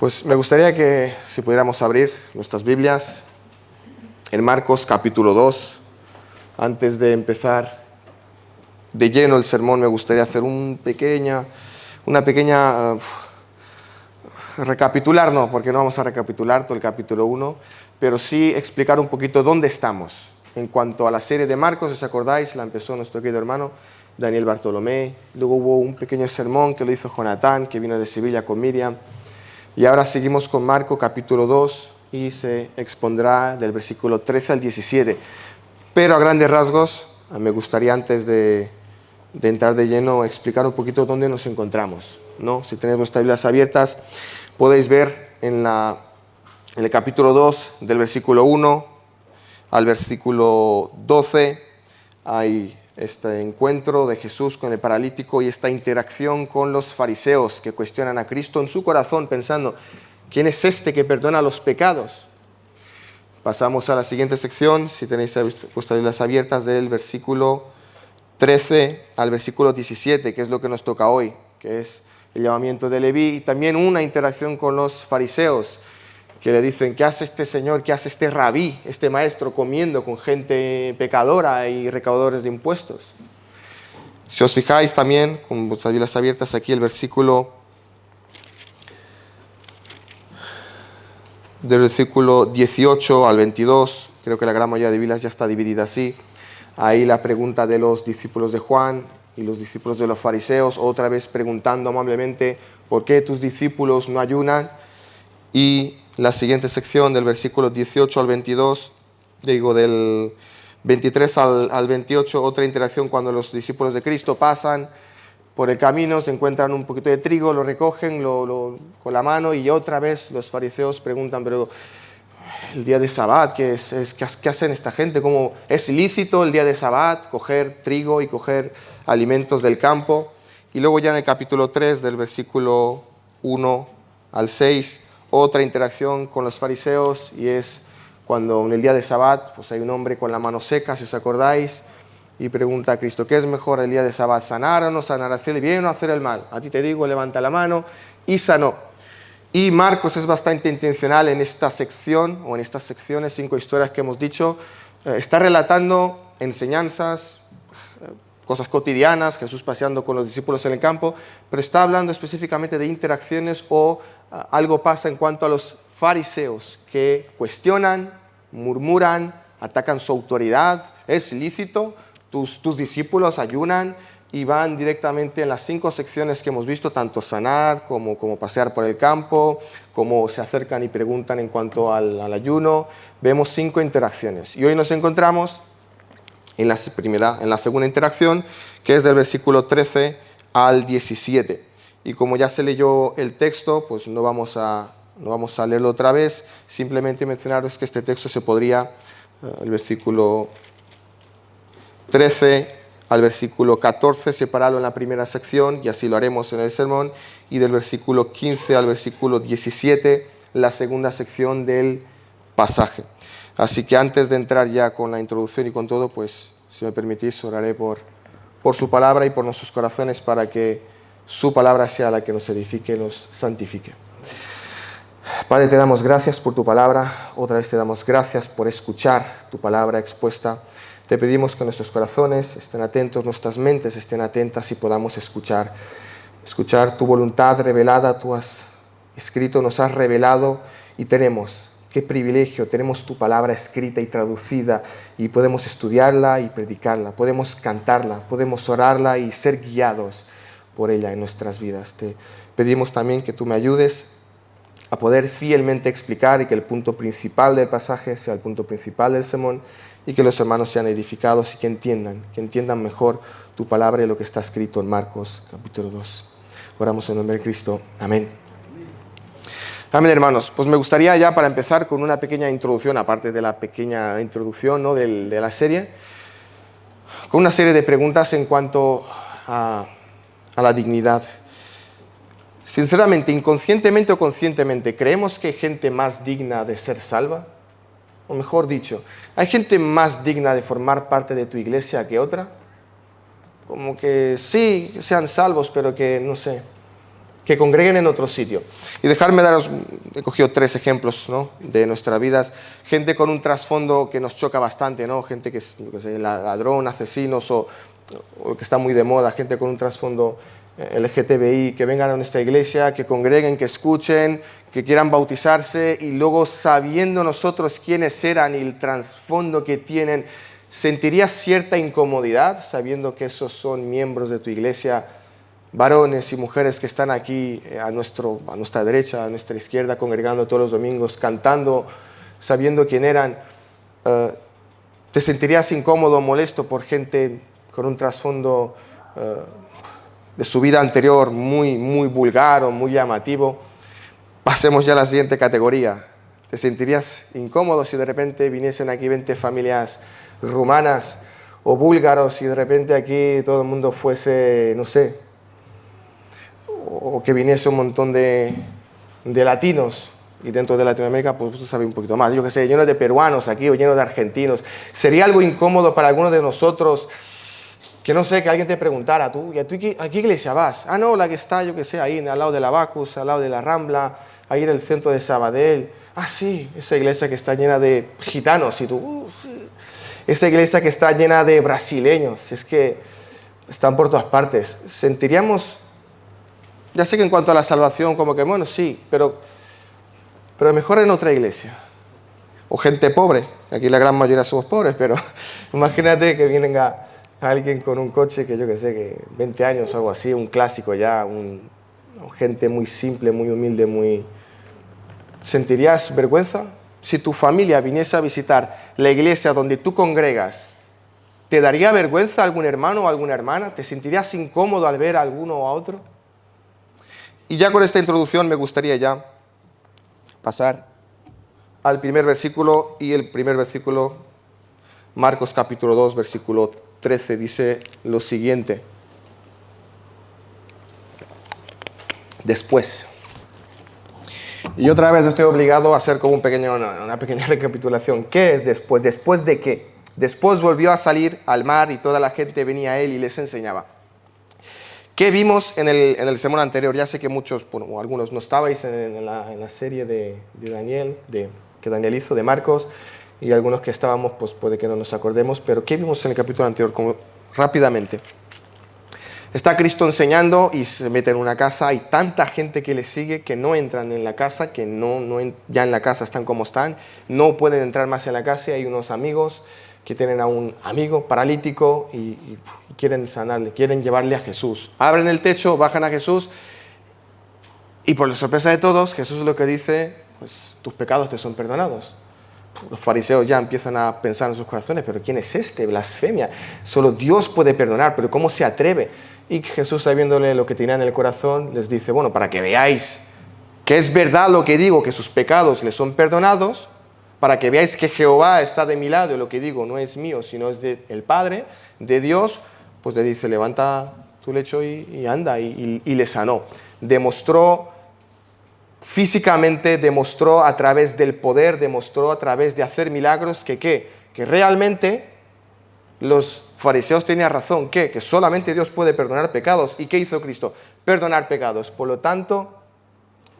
Pues me gustaría que si pudiéramos abrir nuestras Biblias en Marcos capítulo 2. Antes de empezar de lleno el sermón, me gustaría hacer una pequeña recapitular, no, porque no vamos a recapitular todo el capítulo 1, pero sí explicar un poquito dónde estamos. En cuanto a la serie de Marcos, si os acordáis, la empezó nuestro querido hermano Daniel Bartolomé. Luego hubo un pequeño sermón que lo hizo Jonatán, que vino de Sevilla con Miriam. Y ahora seguimos con Marcos capítulo 2 y se expondrá del versículo 13 al 17. Pero a grandes rasgos, me gustaría antes de entrar de lleno explicar un poquito dónde nos encontramos, ¿no? Si tenéis vuestras Biblias abiertas, podéis ver en el capítulo 2, del versículo 1 al versículo 12, hay este encuentro de Jesús con el paralítico y esta interacción con los fariseos que cuestionan a Cristo en su corazón pensando, ¿quién es este que perdona los pecados? Pasamos a la siguiente sección, si tenéis vuestras Biblias abiertas, del versículo 13 al versículo 17, que es lo que nos toca hoy, que es el llamamiento de Leví, y también una interacción con los fariseos, que le dicen, ¿qué hace este señor, qué hace este rabí, este maestro comiendo con gente pecadora y recaudadores de impuestos? Si os fijáis también, con vuestras Biblias abiertas aquí, el versículo del versículo 18 al 22, creo que la gran mayoría de Biblias ya está dividida así. Ahí la pregunta de los discípulos de Juan y los discípulos de los fariseos, otra vez preguntando amablemente, ¿por qué tus discípulos no ayunan? Y la siguiente sección del versículo 18 al 22, del 23 al 28, otra interacción cuando los discípulos de Cristo pasan por el camino, se encuentran un poquito de trigo, lo recogen con la mano y otra vez los fariseos preguntan, pero el día de Sabbat, ¿qué hacen esta gente? ¿Cómo es ilícito el día de Sabbat coger trigo y coger alimentos del campo? Y luego ya en el capítulo 3, del versículo 1 al 6, otra interacción con los fariseos, y es cuando en el día de Sabbat pues hay un hombre con la mano seca, si os acordáis, y pregunta a Cristo, ¿qué es mejor el día de Sabbat, sanar o no sanar, hacer el bien o hacer el mal? A ti te digo, levanta la mano, y sanó. Y Marcos es bastante intencional en esta sección, o en estas secciones, 5 historias que hemos dicho, está relatando enseñanzas, cosas cotidianas, Jesús paseando con los discípulos en el campo, pero está hablando específicamente de interacciones o algo pasa en cuanto a los fariseos que cuestionan, murmuran, atacan su autoridad, es lícito, tus discípulos ayunan, y van directamente en las 5 secciones que hemos visto, tanto sanar como pasear por el campo, como se acercan y preguntan en cuanto al ayuno. Vemos 5 interacciones. Y hoy nos encontramos en la segunda interacción, que es del versículo 13 al 17. Y como ya se leyó el texto, pues no vamos a leerlo otra vez, simplemente mencionaros que este texto se podría, el versículo 13 al versículo 14, separarlo en la primera sección, y así lo haremos en el sermón, y del versículo 15 al versículo 17, la segunda sección del pasaje. Así que antes de entrar ya con la introducción y con todo, pues, si me permitís, oraré por su palabra y por nuestros corazones para que su palabra sea la que nos edifique y nos santifique. Padre, te damos gracias por tu palabra, otra vez te damos gracias por escuchar tu palabra expuesta. Te pedimos que nuestros corazones estén atentos, nuestras mentes estén atentas y podamos escuchar tu voluntad revelada. Tú has escrito, nos has revelado y tenemos, qué privilegio, tenemos tu palabra escrita y traducida y podemos estudiarla y predicarla, podemos cantarla, podemos orarla y ser guiados por ella en nuestras vidas. Te pedimos también que tú me ayudes a poder fielmente explicar y que el punto principal del pasaje sea el punto principal del sermón, y que los hermanos sean edificados y que entiendan mejor tu palabra y lo que está escrito en Marcos capítulo 2. Oramos en nombre de Cristo. Amén. Amén, hermanos. Pues me gustaría ya para empezar con una pequeña introducción, aparte de la pequeña introducción, ¿no?, de la serie, con una serie de preguntas en cuanto a la dignidad. Sinceramente, inconscientemente o conscientemente, ¿creemos que hay gente más digna de ser salva? O mejor dicho, ¿hay gente más digna de formar parte de tu iglesia que otra? Como que sí, que sean salvos, pero que, no sé, que congreguen en otro sitio. Y dejarme daros, he cogido 3 ejemplos, ¿no?, de nuestras vidas. Gente con un trasfondo que nos choca bastante, ¿no? Gente que es, yo qué sé, ladrón, asesinos o que está muy de moda, gente con un trasfondo LGTBI, que vengan a nuestra iglesia, que congreguen, que escuchen, que quieran bautizarse y luego, sabiendo nosotros quiénes eran y el trasfondo que tienen, ¿sentirías cierta incomodidad sabiendo que esos son miembros de tu iglesia? Varones y mujeres que están aquí a nuestra derecha, a nuestra izquierda, congregando todos los domingos, cantando, sabiendo quién eran. ¿Te sentirías incómodo o molesto por gente con un trasfondo de su vida anterior muy, muy vulgar o muy llamativo? Pasemos ya a la siguiente categoría. ¿Te sentirías incómodo si de repente viniesen aquí 20 familias rumanas o búlgaros y de repente aquí todo el mundo fuese, no sé, o que viniese un montón de latinos y dentro de Latinoamérica, pues tú sabes un poquito más, yo qué sé, lleno de peruanos aquí o lleno de argentinos? ¿Sería algo incómodo para alguno de nosotros que, no sé, que alguien te preguntara, ¿tú, a qué iglesia vas? Ah, no, la que está, yo qué sé, ahí al lado de la Bacus, al lado de la Rambla, ahí en el centro de Sabadell. Ah, sí, esa iglesia que está llena de gitanos. Y tú, sí. Esa iglesia que está llena de brasileños, es que están por todas partes. Sentiríamos, ya sé que en cuanto a la salvación, como que, bueno, sí, pero mejor en otra iglesia. O gente pobre, aquí la gran mayoría somos pobres, pero imagínate que vienen a alguien con un coche que yo que sé, que 20 años o algo así, un clásico ya, gente muy simple, muy humilde, muy... ¿Sentirías vergüenza? Si tu familia viniese a visitar la iglesia donde tú congregas, ¿te daría vergüenza algún hermano o alguna hermana? ¿Te sentirías incómodo al ver a alguno o a otro? Y ya con esta introducción me gustaría ya pasar al primer versículo, y el primer versículo, Marcos capítulo 2, versículo 13, dice lo siguiente. Después. Y otra vez estoy obligado a hacer como una pequeña recapitulación. ¿Qué es después? ¿Después de qué? Después volvió a salir al mar y toda la gente venía a él y les enseñaba. ¿Qué vimos en el sermón anterior? Ya sé que muchos, bueno, algunos no estabais en la serie de Daniel, que Daniel hizo, de Marcos, y algunos que estábamos, pues puede que no nos acordemos, pero ¿qué vimos en el capítulo anterior? Como, rápidamente. Está Cristo enseñando y se mete en una casa, hay tanta gente que le sigue que no entran en la casa, que ya en la casa están como están, no pueden entrar más en la casa, y hay unos amigos que tienen a un amigo paralítico y quieren sanarle, quieren llevarle a Jesús. Abren el techo, bajan a Jesús y, por la sorpresa de todos, Jesús lo que dice, pues tus pecados te son perdonados. Los fariseos ya empiezan a pensar en sus corazones, pero ¿quién es este? Blasfemia. Solo Dios puede perdonar, pero ¿cómo se atreve? Y Jesús, sabiéndole lo que tenía en el corazón, les dice, bueno, para que veáis que es verdad lo que digo, que sus pecados les son perdonados, para que veáis que Jehová está de mi lado y lo que digo no es mío, sino es del Padre, de Dios, pues le dice, levanta tu lecho y anda, y le sanó. Demostró físicamente, demostró a través del poder, demostró a través de hacer milagros que realmente los fariseos tenían razón, que solamente Dios puede perdonar pecados. ¿Y qué hizo Cristo? Perdonar pecados. Por lo tanto,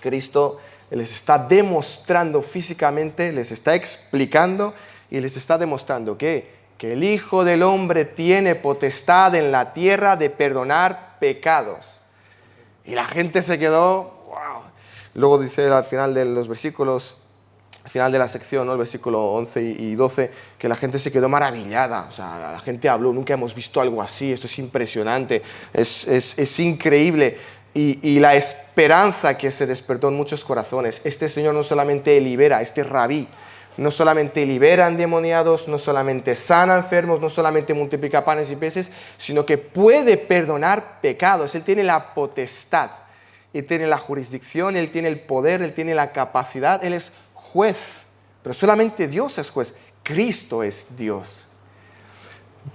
Cristo les está demostrando físicamente, les está explicando y les está demostrando que el Hijo del Hombre tiene potestad en la tierra de perdonar pecados. Y la gente se quedó, wow. Luego dice al final de los versículos, al final de la sección, ¿no?, el versículo 11 y 12, que la gente se quedó maravillada. O sea, la gente habló, nunca hemos visto algo así, esto es impresionante, es increíble. Y la esperanza que se despertó en muchos corazones. Este Señor no solamente libera, este rabí, no solamente libera endemoniados, no solamente sana enfermos, no solamente multiplica panes y peces, sino que puede perdonar pecados. Él tiene la potestad, Él tiene la jurisdicción, Él tiene el poder, Él tiene la capacidad, Él es juez. Pero solamente Dios es juez, Cristo es Dios.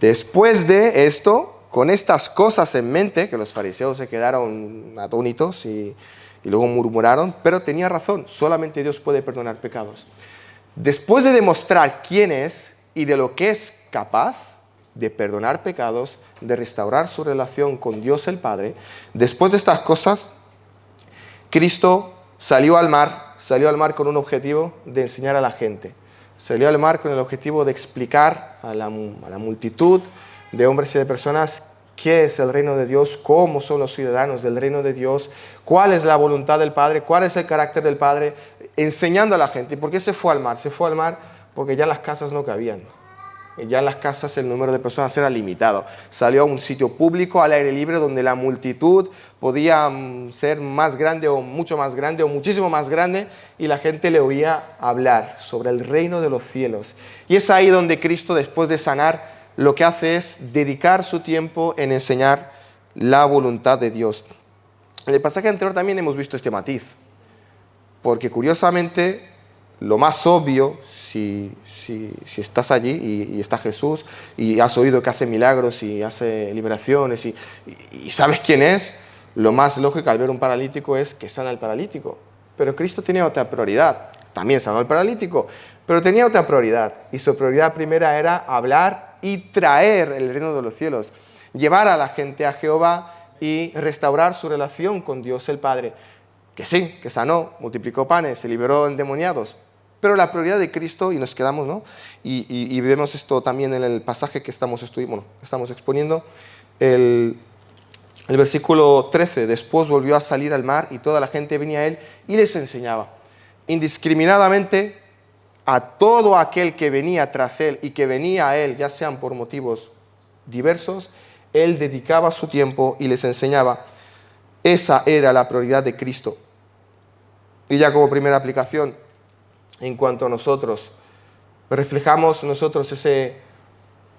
Después de esto, con estas cosas en mente, que los fariseos se quedaron atónitos y luego murmuraron, pero tenía razón, solamente Dios puede perdonar pecados. Después de demostrar quién es y de lo que es capaz de perdonar pecados, de restaurar su relación con Dios el Padre, después de estas cosas, Cristo salió al mar con un objetivo de enseñar a la gente. Salió al mar con el objetivo de explicar a la multitud de hombres y de personas qué es el reino de Dios, cómo son los ciudadanos del reino de Dios, cuál es la voluntad del Padre, cuál es el carácter del Padre, enseñando a la gente. ¿Y por qué se fue al mar? Se fue al mar porque ya las casas no cabían. Ya en las casas el número de personas era limitado. Salió a un sitio público, al aire libre, donde la multitud podía ser más grande o mucho más grande o muchísimo más grande, y la gente le oía hablar sobre el reino de los cielos. Y es ahí donde Cristo, después de sanar, lo que hace es dedicar su tiempo en enseñar la voluntad de Dios. En el pasaje anterior también hemos visto este matiz, porque curiosamente lo más obvio, si estás allí y está Jesús y has oído que hace milagros y hace liberaciones y sabes quién es, lo más lógico al ver un paralítico es que sana al paralítico. Pero Cristo tenía otra prioridad. También sanó al paralítico, pero tenía otra prioridad. Y su prioridad primera era hablar y traer el reino de los cielos, llevar a la gente a Jehová y restaurar su relación con Dios el Padre. Que sí, que sanó, multiplicó panes, se liberó endemoniados. Pero la prioridad de Cristo, y nos quedamos, ¿no? Y vemos esto también en el pasaje que estamos exponiendo, el versículo 13, después volvió a salir al mar y toda la gente venía a él y les enseñaba indiscriminadamente a todo aquel que venía tras él y que venía a él, ya sean por motivos diversos, él dedicaba su tiempo y les enseñaba. Esa era la prioridad de Cristo. Y ya como primera aplicación, en cuanto a nosotros, reflejamos nosotros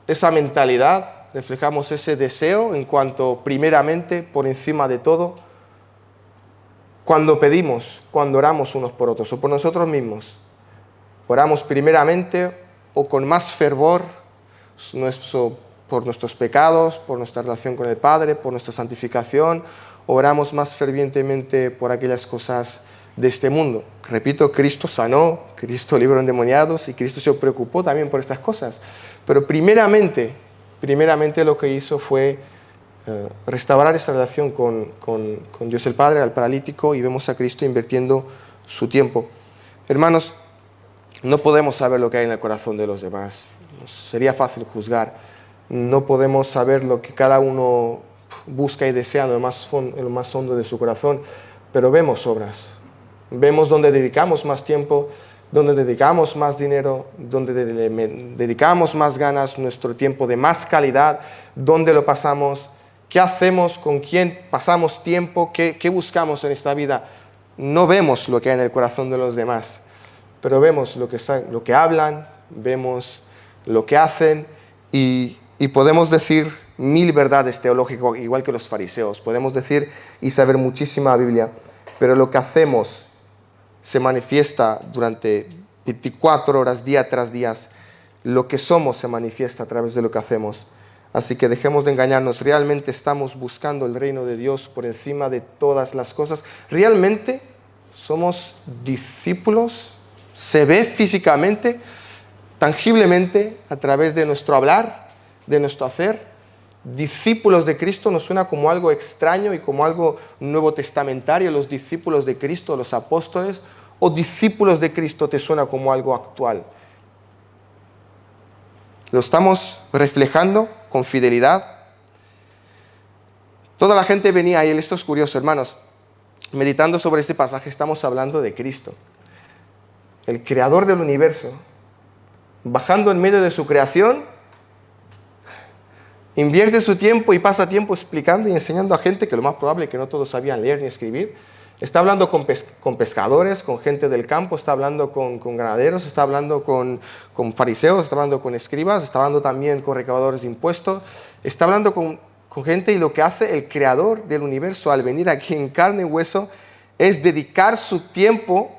esa mentalidad, reflejamos ese deseo en cuanto primeramente, por encima de todo, cuando pedimos, cuando oramos unos por otros o por nosotros mismos, oramos primeramente o con más fervor por nuestros pecados, por nuestra relación con el Padre, por nuestra santificación, oramos más fervientemente por aquellas cosas de este mundo. Repito, Cristo sanó, Cristo libró endemoniados y Cristo se preocupó también por estas cosas. Pero primeramente lo que hizo fue restaurar esa relación con Dios el Padre, al paralítico, y vemos a Cristo invirtiendo su tiempo. Hermanos, no podemos saber lo que hay en el corazón de los demás. Sería fácil juzgar. No podemos saber lo que cada uno busca y desea en lo más hondo de su corazón, pero vemos obras. Vemos donde dedicamos más tiempo, donde dedicamos más dinero, donde dedicamos más ganas, nuestro tiempo de más calidad, donde lo pasamos, qué hacemos, con quién pasamos tiempo, qué buscamos en esta vida. No vemos lo que hay en el corazón de los demás, pero vemos lo que hablan, vemos lo que hacen y podemos decir mil verdades teológicas, igual que los fariseos. Podemos decir y saber muchísima Biblia, pero lo que hacemos se manifiesta durante 24 horas, día tras día. Lo que somos se manifiesta a través de lo que hacemos. Así que dejemos de engañarnos. ¿Realmente estamos buscando el reino de Dios por encima de todas las cosas? ¿Realmente somos discípulos? ¿Se ve físicamente, tangiblemente, a través de nuestro hablar, de nuestro hacer? Discípulos de Cristo nos suena como algo extraño y como algo nuevo testamentario, los discípulos de Cristo, los apóstoles, o discípulos de Cristo te suena como algo actual. ¿Lo estamos reflejando con fidelidad? Toda la gente venía, y esto es curioso, hermanos, meditando sobre este pasaje estamos hablando de Cristo, el creador del universo, bajando en medio de su creación, invierte su tiempo y pasa tiempo explicando y enseñando a gente que lo más probable es que no todos sabían leer ni escribir. Está hablando con pescadores, con gente del campo, está hablando con ganaderos, está hablando con fariseos, está hablando con escribas, está hablando también con recaudadores de impuestos, está hablando con gente, y lo que hace el creador del universo al venir aquí en carne y hueso es dedicar su tiempo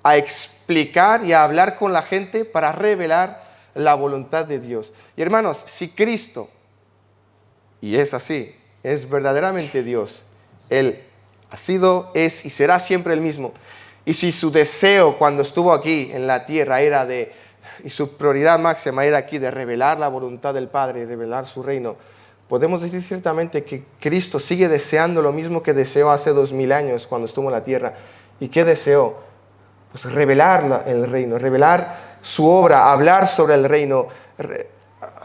a explicar y a hablar con la gente para revelar la voluntad de Dios. Y hermanos, si Cristo, y es así, es verdaderamente Dios, Él ha sido, es y será siempre el mismo. Y si su deseo cuando estuvo aquí en la tierra y su prioridad máxima era aquí de revelar la voluntad del Padre y revelar su reino, podemos decir ciertamente que Cristo sigue deseando lo mismo que deseó hace 2000 años cuando estuvo en la tierra. ¿Y qué deseó? Pues revelar el reino, revelar su obra, hablar sobre el reino,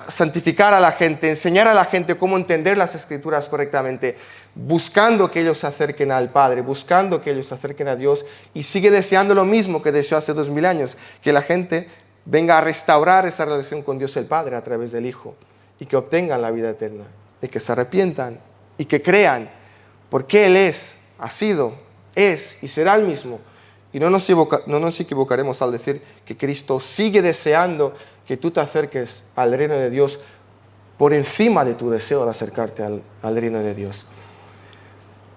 santificar a la gente, enseñar a la gente cómo entender las Escrituras correctamente, buscando que ellos se acerquen al Padre, buscando que ellos se acerquen a Dios, y sigue deseando lo mismo que deseó hace 2000 años, que la gente venga a restaurar esa relación con Dios el Padre a través del Hijo, y que obtengan la vida eterna, y que se arrepientan, y que crean, porque Él es, ha sido, es y será el mismo. Y no nos equivocaremos al decir que Cristo sigue deseando que tú te acerques al reino de Dios por encima de tu deseo de acercarte al reino de Dios.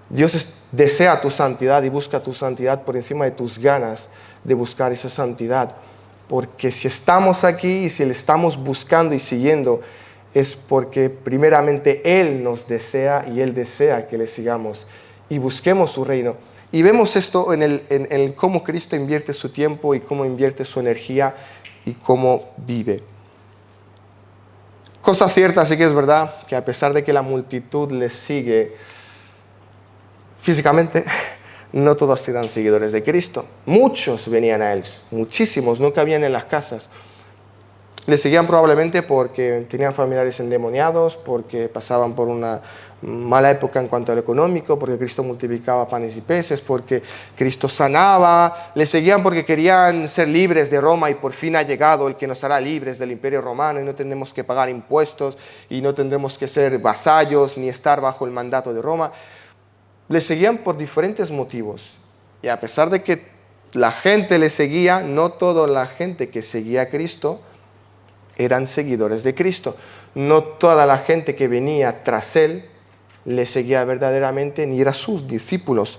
Dios desea tu santidad y busca tu santidad por encima de tus ganas de buscar esa santidad. Porque si estamos aquí y si le estamos buscando y siguiendo, es porque primeramente Él nos desea y Él desea que le sigamos y busquemos su reino. Y vemos esto en cómo Cristo invierte su tiempo y cómo invierte su energía y cómo vive. Cosa cierta, sí que es verdad, que a pesar de que la multitud le sigue físicamente, no todos eran seguidores de Cristo. Muchos venían a Él, muchísimos, no cabían en las casas. Le seguían probablemente porque tenían familiares endemoniados, porque pasaban por una mala época en cuanto a lo económico, porque Cristo multiplicaba panes y peces, porque Cristo sanaba. Le seguían porque querían ser libres de Roma y por fin ha llegado el que nos hará libres del Imperio Romano y no tendremos que pagar impuestos y no tendremos que ser vasallos ni estar bajo el mandato de Roma. Le seguían por diferentes motivos. Y a pesar de que la gente le seguía, no toda la gente que seguía a Cristo eran seguidores de Cristo. No toda la gente que venía tras Él le seguía verdaderamente ni eran sus discípulos.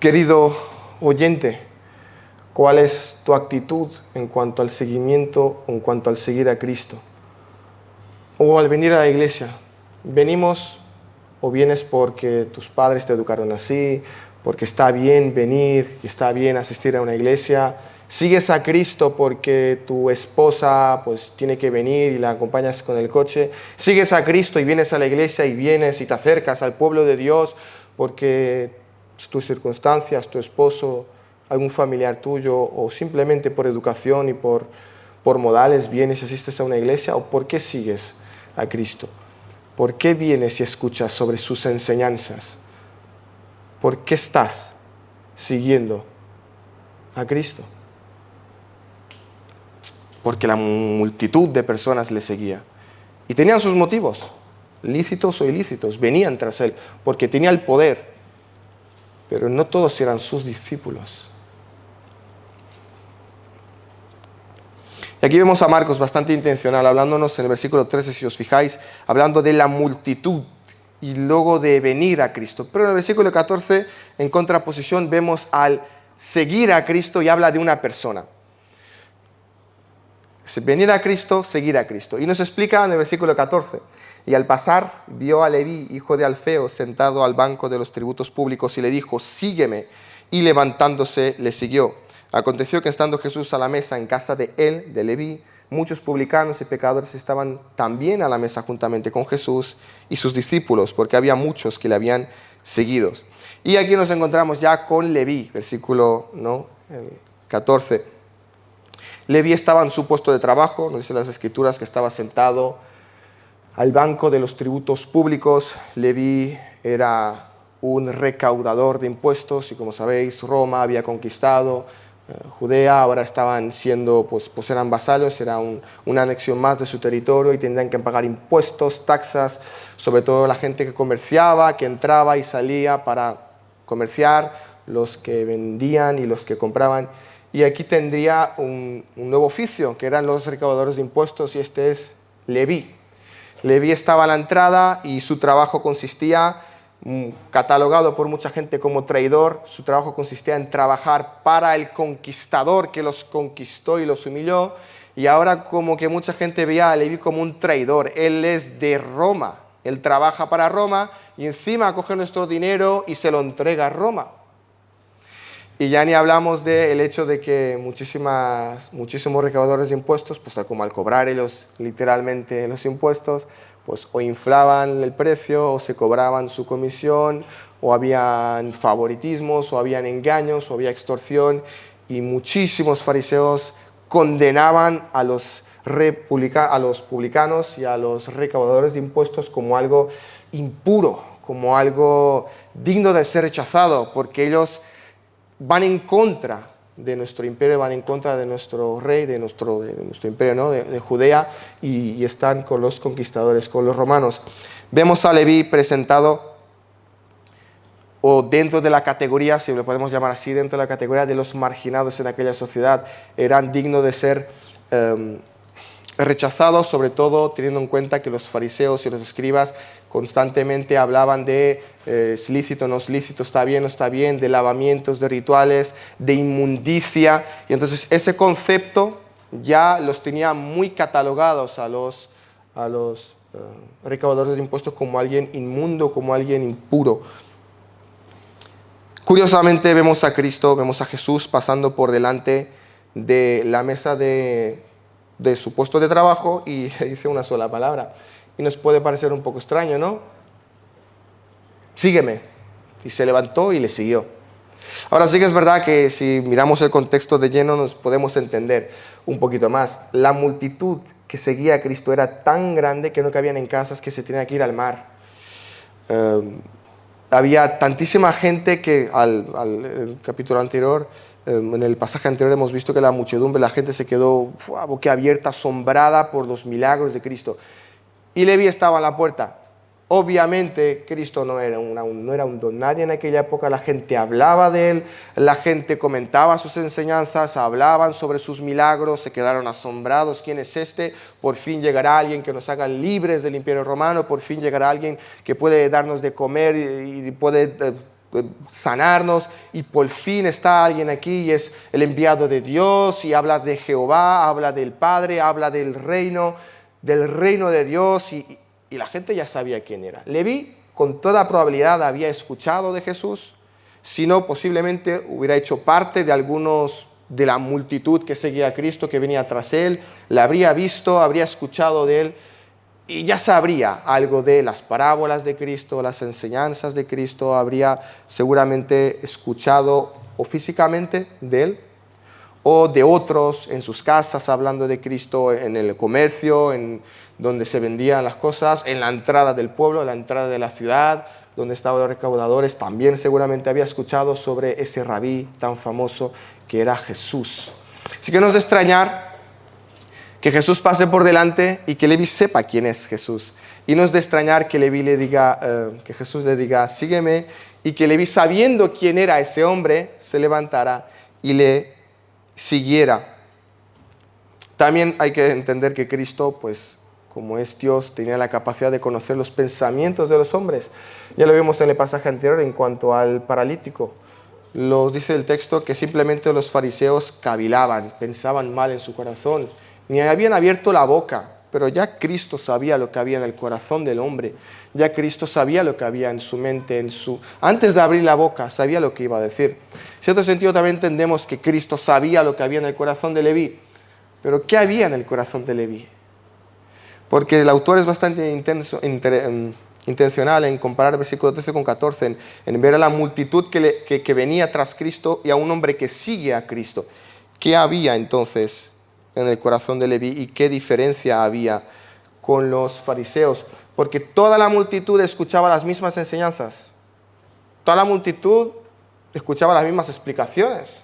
Querido oyente, ¿cuál es tu actitud en cuanto al seguimiento, en cuanto al seguir a Cristo? O al venir a la iglesia, ¿venimos o vienes porque tus padres te educaron así, porque está bien venir y está bien asistir a una iglesia? ¿Sigues a Cristo porque tu esposa pues tiene que venir y la acompañas con el coche? ¿Sigues a Cristo y vienes a la iglesia y vienes y te acercas al pueblo de Dios porque tus circunstancias, tu esposo, algún familiar tuyo o simplemente por educación y por modales vienes y asistes a una iglesia? ¿O por qué sigues a Cristo? ¿Por qué vienes y escuchas sobre sus enseñanzas? ¿Por qué estás siguiendo a Cristo? Porque la multitud de personas le seguía. Y tenían sus motivos, lícitos o ilícitos, venían tras Él, porque tenía el poder. Pero no todos eran sus discípulos. Y aquí vemos a Marcos bastante intencional, hablándonos en el versículo 13, si os fijáis, hablando de la multitud y luego de venir a Cristo. Pero en el versículo 14, en contraposición, vemos al seguir a Cristo y habla de una persona. Venir a Cristo, seguir a Cristo. Y nos explica en el versículo 14, y al pasar vio a Leví, hijo de Alfeo, sentado al banco de los tributos públicos y le dijo, sígueme. Y levantándose le siguió. Aconteció que estando Jesús a la mesa en casa de él, de Leví, muchos publicanos y pecadores estaban también a la mesa juntamente con Jesús y sus discípulos, porque había muchos que le habían seguido. Y aquí nos encontramos ya con Leví, versículo 14. Leví estaba en su puesto de trabajo, nos dice las Escrituras que estaba sentado al banco de los tributos públicos. Leví era un recaudador de impuestos y como sabéis, Roma había conquistado Judea, ahora estaban siendo, pues eran vasallos, era una anexión más de su territorio y tendrían que pagar impuestos, taxas, sobre todo la gente que comerciaba, que entraba y salía para comerciar, los que vendían y los que compraban. Y aquí tendría un nuevo oficio, que eran los recaudadores de impuestos, y este es Leví. Leví estaba a la entrada y su trabajo consistía, catalogado por mucha gente como traidor, su trabajo consistía en trabajar para el conquistador que los conquistó y los humilló, y ahora como que mucha gente veía a Leví como un traidor. Él es de Roma, él trabaja para Roma y encima coge nuestro dinero y se lo entrega a Roma. Y ya ni hablamos del hecho de que muchísimos recaudadores de impuestos, pues como al cobrar ellos literalmente los impuestos, pues o inflaban el precio o se cobraban su comisión, o habían favoritismos, o habían engaños, o había extorsión, y muchísimos fariseos condenaban a los publicanos y a los recaudadores de impuestos como algo impuro, como algo digno de ser rechazado, porque ellos van en contra de nuestro imperio, van en contra de nuestro rey, de nuestro imperio, ¿no? de Judea, y están con los conquistadores, con los romanos. Vemos a Leví presentado, o dentro de la categoría, si lo podemos llamar así, dentro de la categoría de los marginados en aquella sociedad, eran dignos de ser rechazados, sobre todo teniendo en cuenta que los fariseos y los escribas constantemente hablaban de es lícito, no es lícito, está bien, no está bien, de lavamientos, de rituales, de inmundicia. Y entonces ese concepto ya los tenía muy catalogados a los recaudadores de impuestos como alguien inmundo, como alguien impuro. Curiosamente vemos a Cristo, vemos a Jesús pasando por delante de la mesa de su puesto de trabajo y dice una sola palabra. Y nos puede parecer un poco extraño, ¿no? Sígueme. Y se levantó y le siguió. Ahora sí que es verdad que si miramos el contexto de lleno nos podemos entender un poquito más. La multitud que seguía a Cristo era tan grande que no cabían en casas, que se tenía que ir al mar. Había tantísima gente que el capítulo anterior, en el pasaje anterior hemos visto que la muchedumbre, la gente se quedó boquiabierta, asombrada por los milagros de Cristo. Y Leví estaba en la puerta. Obviamente Cristo no era un don nadie en aquella época, la gente hablaba de él, la gente comentaba sus enseñanzas, hablaban sobre sus milagros, se quedaron asombrados. ¿Quién es este? Por fin llegará alguien que nos haga libres del imperio romano, por fin llegará alguien que puede darnos de comer y puede sanarnos, y por fin está alguien aquí y es el enviado de Dios y habla de Jehová, habla del Padre, habla del reino de Dios, y la gente ya sabía quién era. Leví, con toda probabilidad, había escuchado de Jesús, si no, posiblemente hubiera hecho parte de algunos de la multitud que seguía a Cristo, que venía tras él, la habría visto, habría escuchado de él, y ya sabría algo de las parábolas de Cristo, las enseñanzas de Cristo, habría seguramente escuchado o físicamente de él, o de otros en sus casas hablando de Cristo, en el comercio, en donde se vendían las cosas, en la entrada del pueblo, en la entrada de la ciudad, donde estaban los recaudadores. También seguramente había escuchado sobre ese rabí tan famoso que era Jesús. Así que no es de extrañar que Jesús pase por delante y que Leví sepa quién es Jesús. Y no es de extrañar que Leví que Jesús le diga, sígueme, y que Leví, sabiendo quién era ese hombre, se levantara y le siguiera. También hay que entender que Cristo, pues, como es Dios, tenía la capacidad de conocer los pensamientos de los hombres. Ya lo vimos en el pasaje anterior en cuanto al paralítico. Dice el texto que simplemente los fariseos cavilaban, pensaban mal en su corazón, ni habían abierto la boca, pero ya Cristo sabía lo que había en el corazón del hombre, ya Cristo sabía lo que había en su mente, antes de abrir la boca, sabía lo que iba a decir. En cierto sentido también entendemos que Cristo sabía lo que había en el corazón de Leví, pero ¿qué había en el corazón de Leví? Porque el autor es bastante intencional en comparar versículo 13 con 14, en ver a la multitud que venía tras Cristo y a un hombre que sigue a Cristo. ¿Qué había entonces en el corazón de Leví y qué diferencia había con los fariseos? Porque toda la multitud escuchaba las mismas enseñanzas, toda la multitud escuchaba las mismas explicaciones,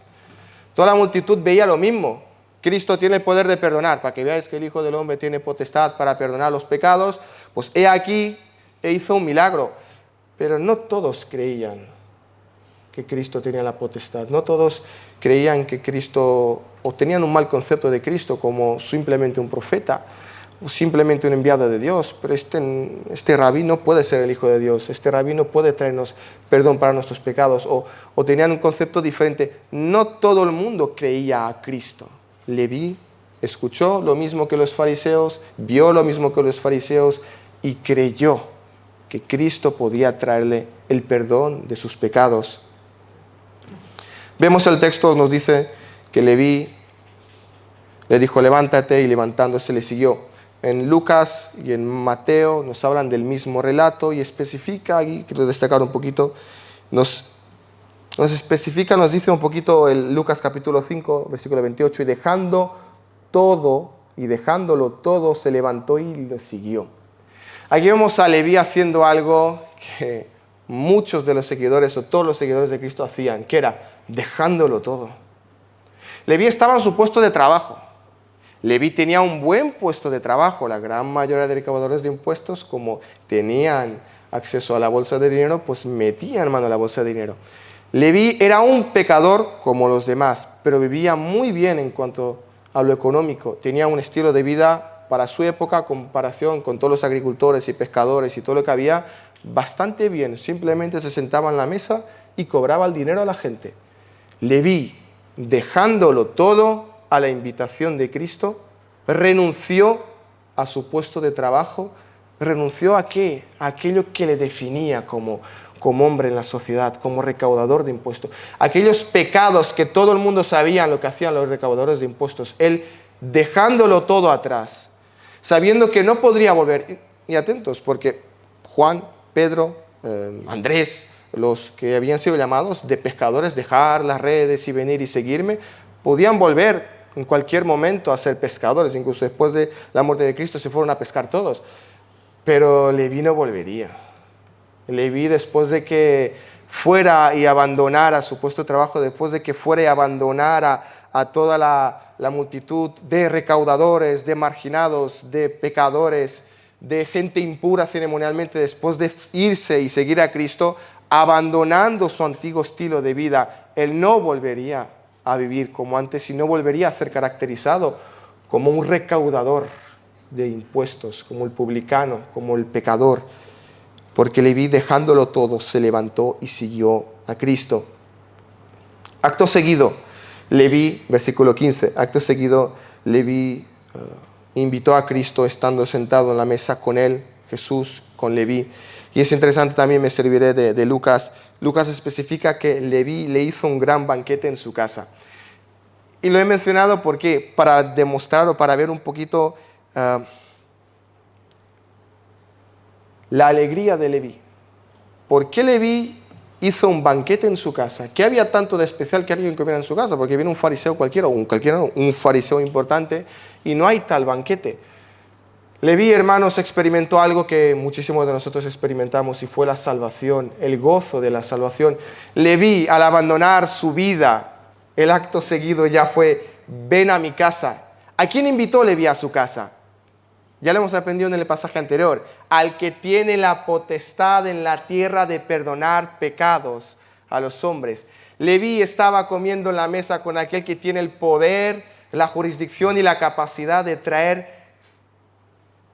toda la multitud veía lo mismo. Cristo tiene el poder de perdonar. Para que veáis que el Hijo del Hombre tiene potestad para perdonar los pecados, pues he aquí, hizo un milagro. Pero no todos creían que Cristo tenía la potestad. No todos creían que Cristo, o tenían un mal concepto de Cristo como simplemente un profeta, o simplemente un enviado de Dios. Pero este rabí no puede ser el Hijo de Dios. Este rabí no puede traernos perdón para nuestros pecados. O tenían un concepto diferente. No todo el mundo creía a Cristo. Leví escuchó lo mismo que los fariseos, vio lo mismo que los fariseos y creyó que Cristo podía traerle el perdón de sus pecados. Vemos el texto, nos dice que Leví le dijo, levántate, y levantándose le siguió. En Lucas y en Mateo nos hablan del mismo relato y especifica, y quiero destacar un poquito, nos especifica, nos dice un poquito el Lucas capítulo 5, versículo 28, y dejándolo todo, se levantó y lo siguió. Aquí vemos a Leví haciendo algo que muchos de los seguidores o todos los seguidores de Cristo hacían, que era dejándolo todo. Leví estaba en su puesto de trabajo. Leví tenía un buen puesto de trabajo. La gran mayoría de recaudadores de impuestos, como tenían acceso a la bolsa de dinero, pues metían mano a la bolsa de dinero. Leví era un pecador como los demás, pero vivía muy bien en cuanto a lo económico. Tenía un estilo de vida para su época, en comparación con todos los agricultores y pescadores y todo lo que había, bastante bien. Simplemente se sentaba en la mesa y cobraba el dinero a la gente. Leví, dejándolo todo a la invitación de Cristo, renunció a su puesto de trabajo, renunció ¿a qué? A aquello que le definía como hombre en la sociedad, como recaudador de impuestos. Aquellos pecados que todo el mundo sabía lo que hacían los recaudadores de impuestos. Él, dejándolo todo atrás, sabiendo que no podría volver. Y atentos, porque Juan, Pedro, Andrés, los que habían sido llamados de pescadores, dejar las redes y venir y seguirme, podían volver en cualquier momento a ser pescadores. Incluso después de la muerte de Cristo se fueron a pescar todos. Pero Leví no volvería. Leví, después de que fuera y abandonara su puesto de trabajo, después de que fuera y abandonara a toda la multitud de recaudadores, de marginados, de pecadores, de gente impura ceremonialmente, después de irse y seguir a Cristo, abandonando su antiguo estilo de vida, él no volvería a vivir como antes y no volvería a ser caracterizado como un recaudador de impuestos, como el publicano, como el pecador, porque Leví, dejándolo todo, se levantó y siguió a Cristo. Acto seguido, Leví, versículo 15, acto seguido, Leví invitó a Cristo estando sentado en la mesa con él, Jesús, con Leví. Y es interesante, también me serviré de Lucas. Lucas especifica que Leví le hizo un gran banquete en su casa. Y lo he mencionado porque para demostrar o para ver un poquito la alegría de Leví. ¿Por qué Leví hizo un banquete en su casa? ¿Qué había tanto de especial que alguien comiera en su casa? Porque viene un fariseo cualquiera, un fariseo importante, y no hay tal banquete. Leví, hermanos, experimentó algo que muchísimos de nosotros experimentamos, y fue la salvación, el gozo de la salvación. Leví, al abandonar su vida, el acto seguido ya fue, ven a mi casa. ¿A quién invitó Leví a su casa? Ya lo hemos aprendido en el pasaje anterior. Al que tiene la potestad en la tierra de perdonar pecados a los hombres. Leví estaba comiendo en la mesa con aquel que tiene el poder, la jurisdicción y la capacidad de traer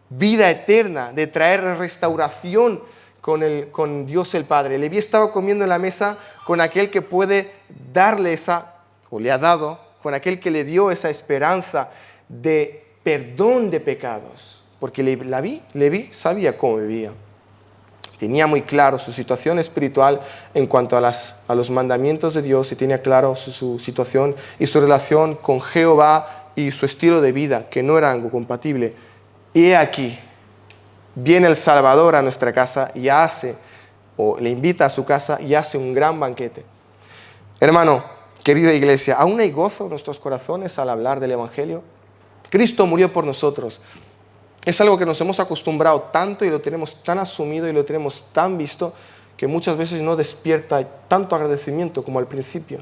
vida eterna, de traer restauración con Dios el Padre. Leví estaba comiendo en la mesa con aquel que puede darle esa, o le ha dado, con aquel que le dio esa esperanza de perdón de pecados, porque Leví sabía cómo vivía. Tenía muy claro su situación espiritual en cuanto a los mandamientos de Dios, y tenía claro su situación y su relación con Jehová y su estilo de vida, que no era algo compatible. Y he aquí, viene el Salvador a nuestra casa y le invita a su casa y hace un gran banquete. Hermano, querida iglesia, ¿aún hay gozo en nuestros corazones al hablar del Evangelio? Cristo murió por nosotros. Es algo que nos hemos acostumbrado tanto y lo tenemos tan asumido y lo tenemos tan visto que muchas veces no despierta tanto agradecimiento como al principio.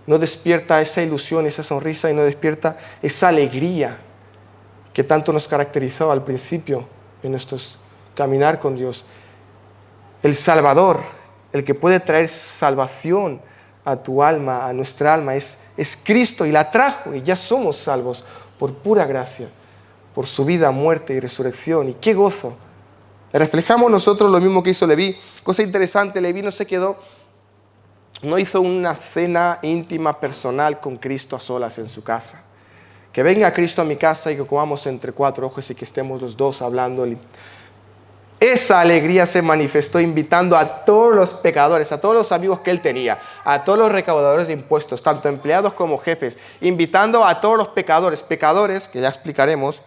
No despierta esa ilusión, esa sonrisa, y no despierta esa alegría que tanto nos caracterizaba al principio en nuestro caminar con Dios. El Salvador, el que puede traer salvación a tu alma, a nuestra alma, es Cristo, y la trajo, y ya somos salvos por pura gracia, por su vida, muerte y resurrección. Y qué gozo. Reflejamos nosotros lo mismo que hizo Leví. Cosa interesante, Leví no hizo una cena íntima, personal con Cristo a solas en su casa. Que venga Cristo a mi casa y que comamos entre cuatro ojos y que estemos los dos hablando. esa alegría se manifestó invitando a todos los pecadores, a todos los amigos que él tenía, a todos los recaudadores de impuestos, tanto empleados como jefes, invitando a todos los pecadores, que ya explicaremos,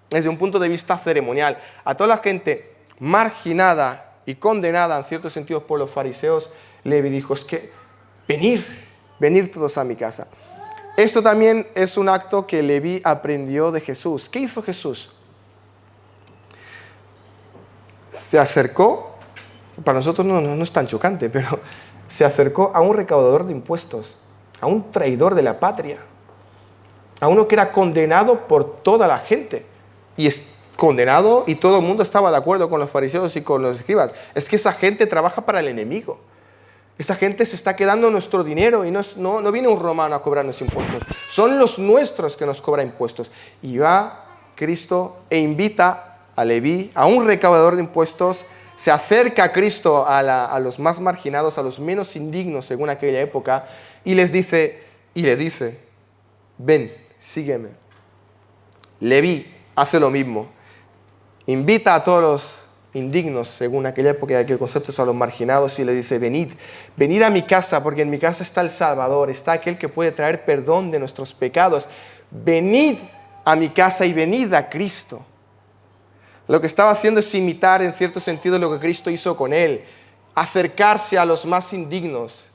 desde un punto de vista ceremonial, a toda la gente marginada y condenada en ciertos sentidos por los fariseos. Levi dijo, es que venid todos a mi casa. Esto también es un acto que Leví aprendió de Jesús. ¿Qué hizo Jesús? Se acercó, para nosotros no es tan chocante, pero se acercó a un recaudador de impuestos, a un traidor de la patria, a uno que era condenado por toda la gente. Y es condenado y todo el mundo estaba de acuerdo con los fariseos y con los escribas. Es que esa gente trabaja para el enemigo. Esa gente se está quedando nuestro dinero y no viene un romano a cobrarnos impuestos. Son los nuestros que nos cobran impuestos. Y va Cristo e invita a Leví, a un recaudador de impuestos, se acerca a Cristo a los más marginados, a los menos indignos según aquella época, y le dice, ven, sígueme. Leví hace lo mismo. Invita a todos los indignos, según aquella época, aquel concepto es a los marginados, y le dice, venid a mi casa, porque en mi casa está el Salvador, está aquel que puede traer perdón de nuestros pecados. Venid a mi casa y venid a Cristo. Lo que estaba haciendo es imitar, en cierto sentido, lo que Cristo hizo con él, acercarse a los más indignos,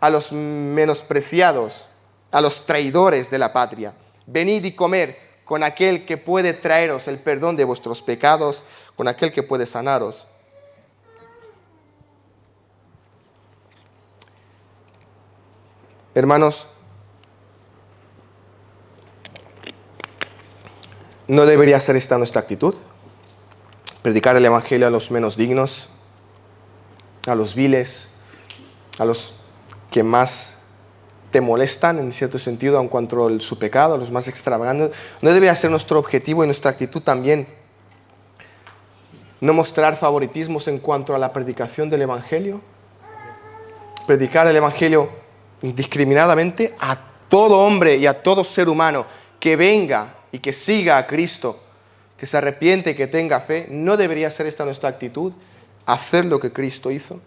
a los menospreciados, a los traidores de la patria. Venid y comer con aquel que puede traeros el perdón de vuestros pecados, con aquel que puede sanaros. Hermanos, ¿no debería ser esta nuestra actitud? Predicar el Evangelio a los menos dignos, a los viles, a los que más te molestan en cierto sentido en cuanto a su pecado, a los más extravagantes. ¿No debería ser nuestro objetivo y nuestra actitud también no mostrar favoritismos en cuanto a la predicación del Evangelio? Predicar el Evangelio indiscriminadamente a todo hombre y a todo ser humano que venga y que siga a Cristo, que se arrepiente y que tenga fe. ¿No debería ser esta nuestra actitud? Hacer lo que Cristo hizo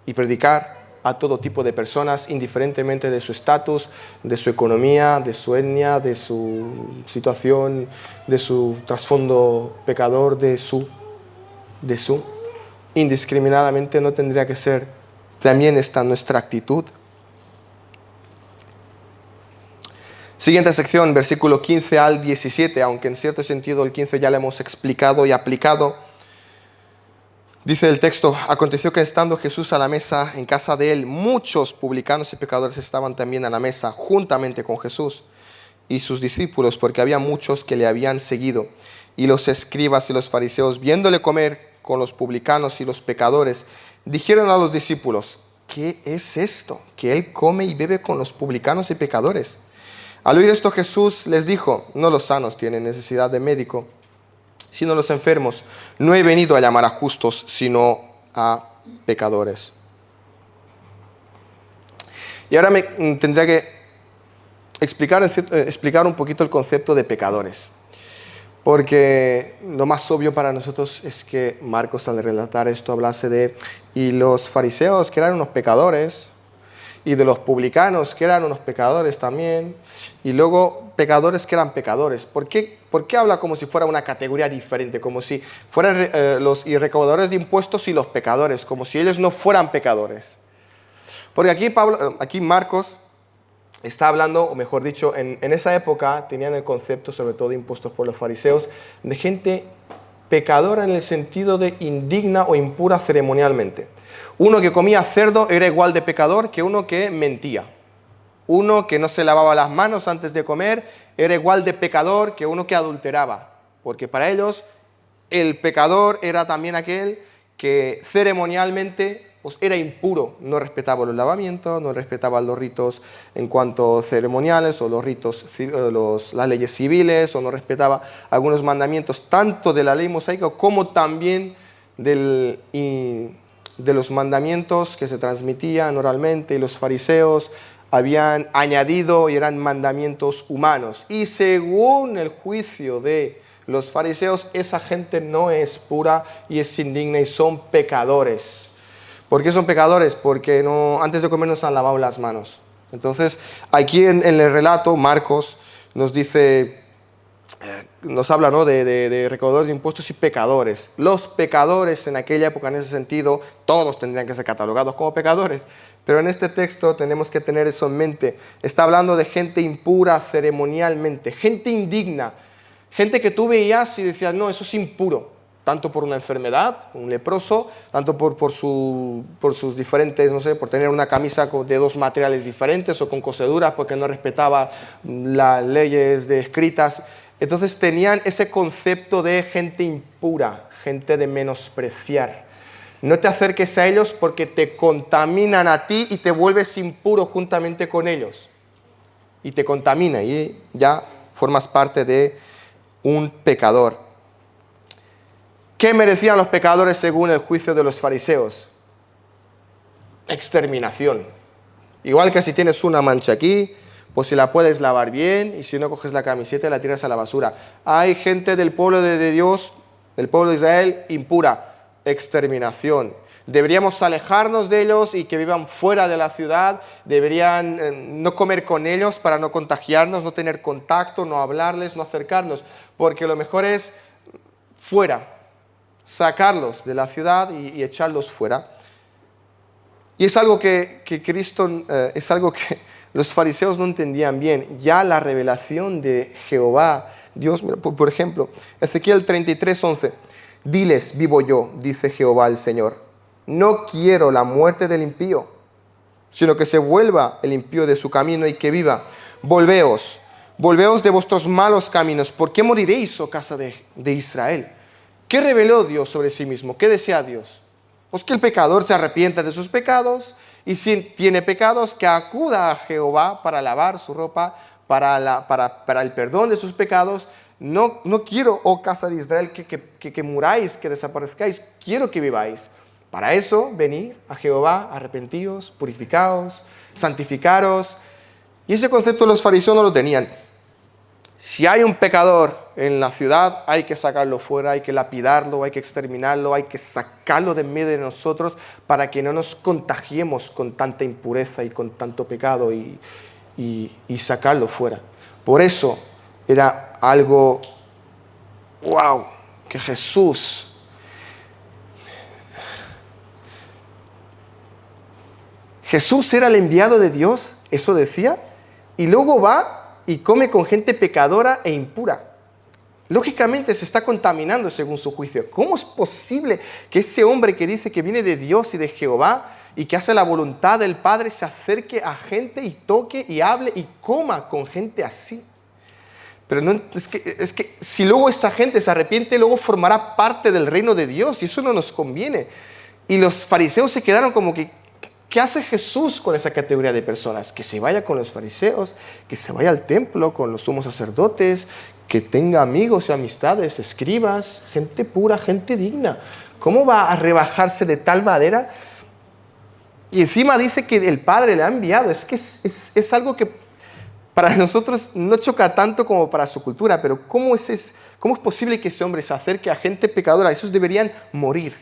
y predicar a todo tipo de personas, indiferentemente de su estatus, de su economía, de su etnia, de su situación, de su trasfondo pecador, de su. Indiscriminadamente no tendría que ser también esta nuestra actitud. Siguiente sección, versículo 15 al 17, aunque en cierto sentido el 15 ya lo hemos explicado y aplicado. Dice el texto, aconteció que estando Jesús a la mesa en casa de él, muchos publicanos y pecadores estaban también a la mesa juntamente con Jesús y sus discípulos, porque había muchos que le habían seguido. Y los escribas y los fariseos, viéndole comer con los publicanos y los pecadores, dijeron a los discípulos, ¿qué es esto? Que él come y bebe con los publicanos y pecadores. Al oír esto Jesús les dijo, no los sanos tienen necesidad de médico, sino los enfermos. No he venido a llamar a justos, sino a pecadores. Y ahora tendría que explicar un poquito el concepto de pecadores. Porque lo más obvio para nosotros es que Marcos, al relatar esto, hablase de y los fariseos, que eran unos pecadores, y de los publicanos, que eran unos pecadores también, y luego pecadores que eran pecadores. ¿Por qué habla como si fuera una categoría diferente? Como si fueran los recaudadores de impuestos y los pecadores, como si ellos no fueran pecadores. Porque aquí Marcos está hablando, o mejor dicho, en esa época tenían el concepto, sobre todo impuestos por los fariseos, de gente pecadora en el sentido de indigna o impura ceremonialmente. Uno que comía cerdo era igual de pecador que uno que mentía. Uno que no se lavaba las manos antes de comer era igual de pecador que uno que adulteraba. Porque para ellos el pecador era también aquel que ceremonialmente pues, era impuro. No respetaba los lavamientos, no respetaba los ritos en cuanto a ceremoniales o los ritos, las leyes civiles, o no respetaba algunos mandamientos tanto de la ley mosaica como también de los mandamientos que se transmitían oralmente, y los fariseos habían añadido y eran mandamientos humanos. Y según el juicio de Los fariseos, esa gente no es pura y es indigna y son pecadores. ¿Por qué son pecadores? Porque antes de comer nos han lavado las manos. Entonces, aquí en el relato, Marcos nos dice, nos habla, ¿no?, de recaudadores de impuestos y pecadores. Los pecadores en aquella época, en ese sentido, todos tendrían que ser catalogados como pecadores. Pero en este texto tenemos que tener eso en mente. Está hablando de gente impura ceremonialmente, gente indigna, gente que tú veías y decías, no, eso es impuro, tanto por una enfermedad, un leproso, tanto por sus diferentes, no sé, por tener una camisa de dos materiales diferentes o con coseduras porque no respetaba las leyes escritas. Entonces tenían ese concepto de gente impura, gente de menospreciar. No te acerques a ellos porque te contaminan a ti y te vuelves impuro juntamente con ellos. Y te contamina y ya formas parte de un pecador. ¿Qué merecían los pecadores según el juicio de los fariseos? Exterminación. Igual que si tienes una mancha aquí, pues si la puedes lavar bien y si no coges la camiseta y la tiras a la basura. Hay gente del pueblo de Dios, del pueblo de Israel, impura. Exterminación. Deberíamos alejarnos de ellos y que vivan fuera de la ciudad. Deberían no comer con ellos para no contagiarnos, no tener contacto, no hablarles, no acercarnos. Porque lo mejor es fuera, sacarlos de la ciudad y echarlos fuera. Y es algo que Cristo, es algo que los fariseos no entendían bien. Ya la revelación de Jehová, Dios, por ejemplo, Ezequiel 33:11. Diles, vivo yo, dice Jehová el Señor. No quiero la muerte del impío, sino que se vuelva el impío de su camino y que viva. Volveos de vuestros malos caminos. ¿Por qué moriréis, oh casa de Israel? ¿Qué reveló Dios sobre sí mismo? ¿Qué desea Dios? Pues que el pecador se arrepienta de sus pecados y si tiene pecados, que acuda a Jehová para lavar su ropa, para el perdón de sus pecados. No quiero, oh casa de Israel, que muráis, que desaparezcáis. Quiero que viváis. Para eso, venid a Jehová, arrepentíos, purificaos, santificaros. Y ese concepto los fariseos no lo tenían. Si hay un pecador en la ciudad, hay que sacarlo fuera, hay que lapidarlo, hay que exterminarlo, hay que sacarlo de en medio de nosotros para que no nos contagiemos con tanta impureza y con tanto pecado y sacarlo fuera. Por eso era algo, wow, que Jesús era el enviado de Dios, eso decía, y luego va y come con gente pecadora e impura. Lógicamente se está contaminando según su juicio. ¿Cómo es posible que ese hombre que dice que viene de Dios y de Jehová y que hace la voluntad del Padre se acerque a gente y toque y hable y coma con gente así? Pero no, es que si luego esa gente se arrepiente, luego formará parte del reino de Dios y eso no nos conviene. Y los fariseos se quedaron como que, ¿qué hace Jesús con esa categoría de personas? Que se vaya con los fariseos, que se vaya al templo con los sumos sacerdotes, que tenga amigos y amistades, escribas, gente pura, gente digna. ¿Cómo va a rebajarse de tal manera? Y encima dice que el Padre le ha enviado. Es que es algo que para nosotros no choca tanto como para su cultura, pero ¿cómo es posible que ese hombre se acerque a gente pecadora? Esos deberían morir,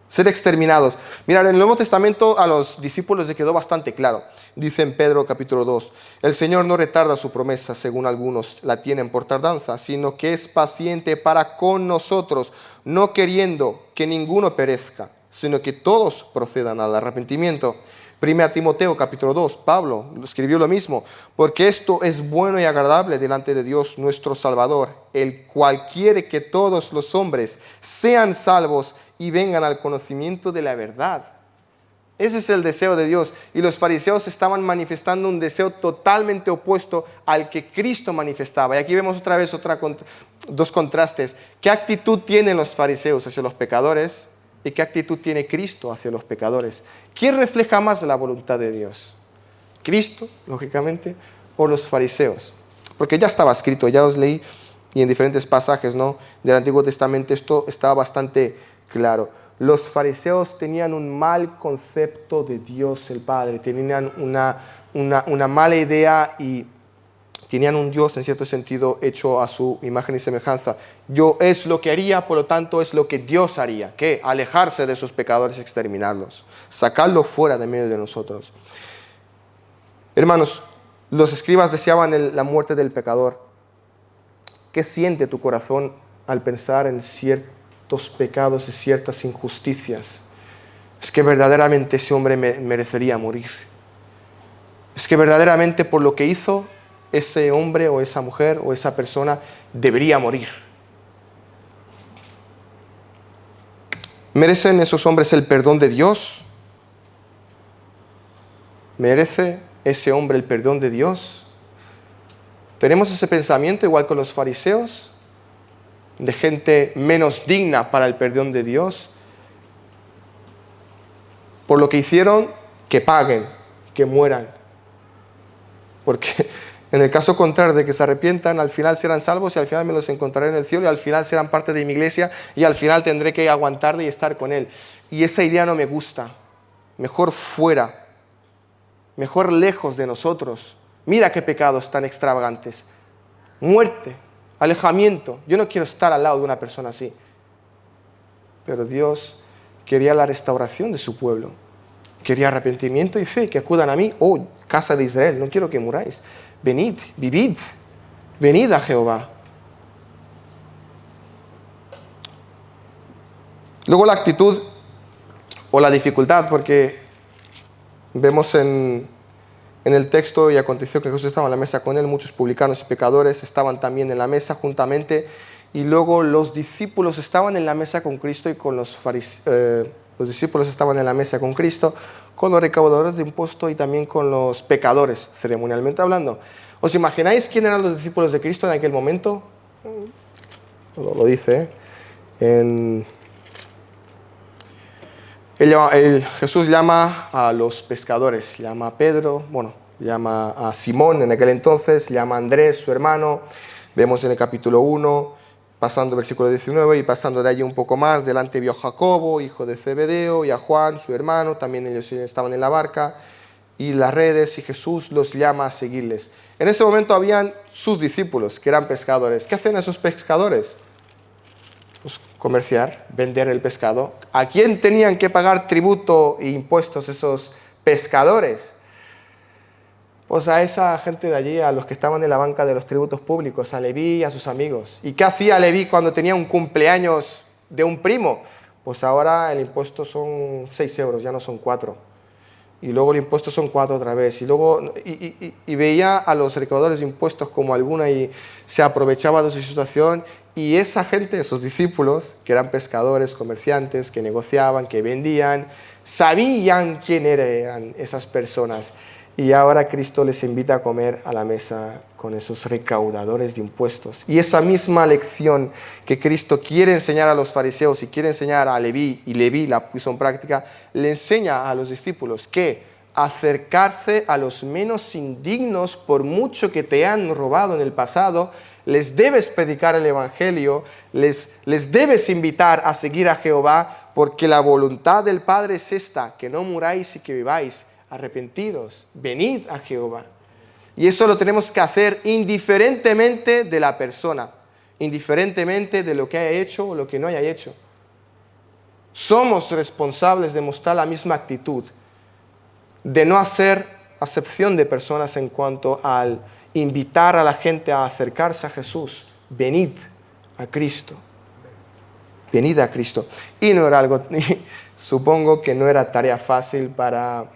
ser exterminados. Mira, en el Nuevo Testamento a los discípulos les quedó bastante claro. Dice en Pedro capítulo 2, el Señor no retarda su promesa, según algunos la tienen por tardanza, sino que es paciente para con nosotros, no queriendo que ninguno perezca, sino que todos procedan al arrepentimiento. 1 Timoteo capítulo 2, Pablo escribió lo mismo, porque esto es bueno y agradable delante de Dios nuestro Salvador, el cual quiere que todos los hombres sean salvos y vengan al conocimiento de la verdad. Ese es el deseo de Dios. Y los fariseos estaban manifestando un deseo totalmente opuesto al que Cristo manifestaba. Y aquí vemos otra vez dos contrastes. ¿Qué actitud tienen los fariseos hacia los pecadores? ¿Y qué actitud tiene Cristo hacia los pecadores? ¿Quién refleja más la voluntad de Dios? ¿Cristo, lógicamente, o los fariseos? Porque ya estaba escrito, ya os leí, y en diferentes pasajes, ¿no?, del Antiguo Testamento esto estaba bastante claro. Los fariseos tenían un mal concepto de Dios el Padre, tenían una mala idea y Tenían un Dios, en cierto sentido, hecho a su imagen y semejanza. Yo es lo que haría, por lo tanto, es lo que Dios haría. ¿Qué? Alejarse de esos pecadores y exterminarlos. Sacarlos fuera de medio de nosotros. Hermanos, los escribas deseaban la muerte del pecador. ¿Qué siente tu corazón al pensar en ciertos pecados y ciertas injusticias? Es que verdaderamente ese hombre merecería morir. Es que verdaderamente por lo que hizo, ese hombre o esa mujer o esa persona debería morir. ¿Merecen esos hombres el perdón de Dios? ¿Merece ese hombre el perdón de Dios? ¿Tenemos ese pensamiento igual con los fariseos? De gente menos digna para el perdón de Dios. Por lo que hicieron, que paguen, que mueran. Porque en el caso contrario de que se arrepientan, al final serán salvos y al final me los encontraré en el cielo y al final serán parte de mi iglesia y al final tendré que aguantarle y estar con él. Y esa idea no me gusta. Mejor fuera. Mejor lejos de nosotros. Mira qué pecados tan extravagantes. Muerte, alejamiento. Yo no quiero estar al lado de una persona así. Pero Dios quería la restauración de su pueblo. Quería arrepentimiento y fe, que acudan a mí. Oh, casa de Israel, no quiero que muráis. Venid, vivid. Venid a Jehová. Luego la actitud o la dificultad, porque vemos en el texto, y aconteció que Jesús estaba en la mesa con él, muchos publicanos y pecadores estaban también en la mesa juntamente, y luego los discípulos estaban en la mesa con Cristo y con los fariseos. Los discípulos estaban en la mesa con Cristo, con los recaudadores de impuestos y también con los pecadores, ceremonialmente hablando. ¿Os imagináis quién eran los discípulos de Cristo en aquel momento? Lo dice, Jesús llama a los pescadores, llama a Pedro, llama a Simón en aquel entonces, llama a Andrés, su hermano. Vemos en el capítulo 1, pasando versículo 19 y pasando de allí un poco más, delante vio a Jacobo, hijo de Zebedeo, y a Juan, su hermano, también ellos estaban en la barca, y las redes, y Jesús los llama a seguirles. En ese momento habían sus discípulos, que eran pescadores. ¿Qué hacen esos pescadores? Pues comerciar, vender el pescado. ¿A quién tenían que pagar tributo e impuestos esos pescadores? Pues a esa gente de allí, a los que estaban en la banca de los tributos públicos, a Leví y a sus amigos. ¿Y qué hacía Leví cuando tenía un cumpleaños de un primo? Pues ahora el impuesto son 6 euros, ya no son 4. Y luego el impuesto son 4 otra vez. Y luego veía a los recaudadores de impuestos como alguna y se aprovechaba de su situación. Y esa gente, esos discípulos, que eran pescadores, comerciantes, que negociaban, que vendían, sabían quién eran esas personas. Y ahora Cristo les invita a comer a la mesa con esos recaudadores de impuestos. Y esa misma lección que Cristo quiere enseñar a los fariseos y quiere enseñar a Leví, y Leví la puso en práctica, le enseña a los discípulos que acercarse a los menos indignos, por mucho que te han robado en el pasado, les debes predicar el Evangelio, les debes invitar a seguir a Jehová, porque la voluntad del Padre es esta, que no muráis y que viváis. Arrepentidos, venid a Jehová. Y eso lo tenemos que hacer indiferentemente de la persona, indiferentemente de lo que haya hecho o lo que no haya hecho. Somos responsables de mostrar la misma actitud, de no hacer acepción de personas en cuanto al invitar a la gente a acercarse a Jesús. Venid a Cristo. Venid a Cristo. Y no era algo, supongo que no era tarea fácil para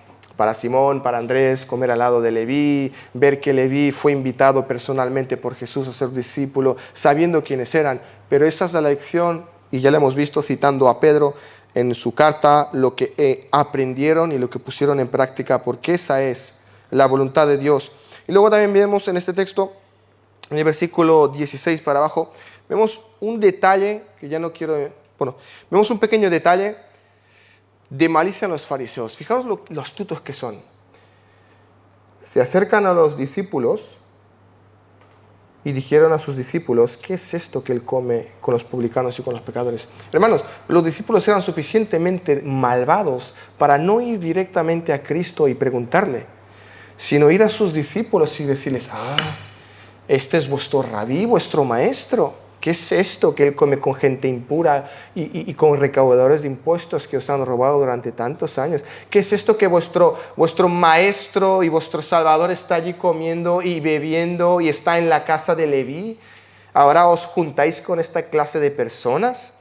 Simón, para Andrés, comer al lado de Leví, ver que Leví fue invitado personalmente por Jesús a ser discípulo, sabiendo quiénes eran. Pero esa es la lección, y ya la hemos visto citando a Pedro en su carta, lo que aprendieron y lo que pusieron en práctica, porque esa es la voluntad de Dios. Y luego también vemos en este texto, en el versículo 16 para abajo, vemos un detalle que ya no quiero... vemos un pequeño detalle de malicia en los fariseos. Fijaos lo astutos que son. Se acercan a los discípulos y dijeron a sus discípulos, ¿qué es esto que él come con los publicanos y con los pecadores? Hermanos, los discípulos eran suficientemente malvados para no ir directamente a Cristo y preguntarle, sino ir a sus discípulos y decirles, este es vuestro rabí, vuestro maestro. ¿Qué es esto que él come con gente impura y con recaudadores de impuestos que os han robado durante tantos años? ¿Qué es esto que vuestro maestro y vuestro salvador está allí comiendo y bebiendo y está en la casa de Leví? ¿Ahora os juntáis con esta clase de personas?